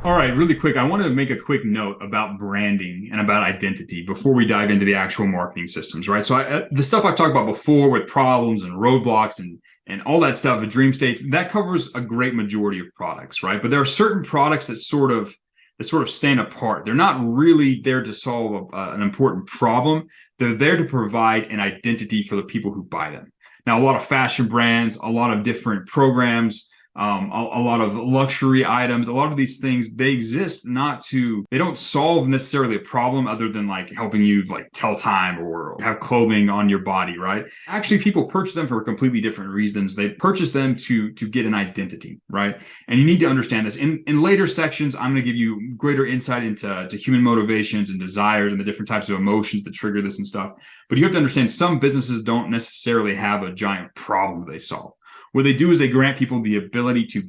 All right, really quick. I want to make a quick note about branding and about identity before we dive into the actual marketing systems, right? So the stuff I've talked about before with problems and roadblocks and all that stuff, the dream states, that covers a great majority of products, right? But there are certain products that sort of stand apart. They're not really there to solve an important problem. They're there to provide an identity for the people who buy them. Now, a lot of fashion brands, a lot of different programs, a lot of luxury items, a lot of these things, they exist they don't solve necessarily a problem other than like helping you like tell time or have clothing on your body, right? Actually, people purchase them for completely different reasons. They purchase them to get an identity, right? And you need to understand this. In later sections, I'm going to give you greater insight into human motivations and desires and the different types of emotions that trigger this and stuff. But you have to understand some businesses don't necessarily have a giant problem they solve. What they do is they grant people the ability to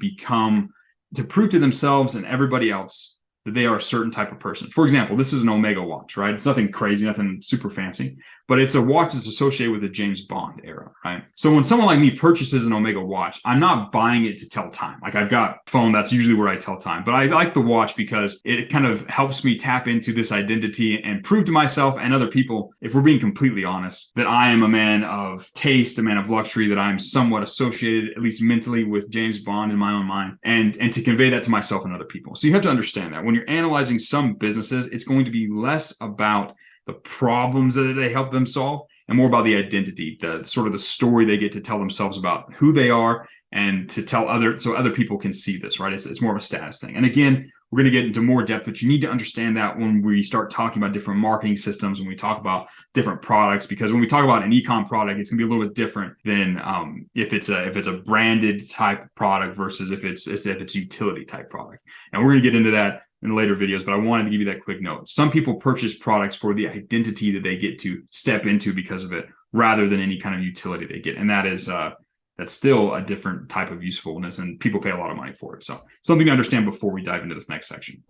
prove to themselves and everybody else that they are a certain type of person. For example, this is an Omega watch, right? It's nothing crazy, nothing super fancy, but it's a watch that's associated with the James Bond era, right? So when someone like me purchases an Omega watch, I'm not buying it to tell time. Like I've got a phone, that's usually where I tell time, but I like the watch because it kind of helps me tap into this identity and prove to myself and other people, if we're being completely honest, that I am a man of taste, a man of luxury, that I'm somewhat associated, at least mentally, with James Bond in my own mind, and to convey that to myself and other people. So you have to understand that when you're analyzing some businesses, it's going to be less about the problems that they help them solve and more about the identity, the sort of the story they get to tell themselves about who they are and to tell so other people can see this, right? It's more of a status thing. And again, we're going to get into more depth, but you need to understand that when we start talking about different marketing systems, when we talk about different products, because when we talk about an e-com product, it's going to be a little bit different than if it's a branded type product versus if it's a utility type product. And we're going to get into that in later videos, but I wanted to give you that quick note. Some people purchase products for the identity that they get to step into because of it, rather than any kind of utility they get. And that's still a different type of usefulness, and people pay a lot of money for it. So something to understand before we dive into this next section.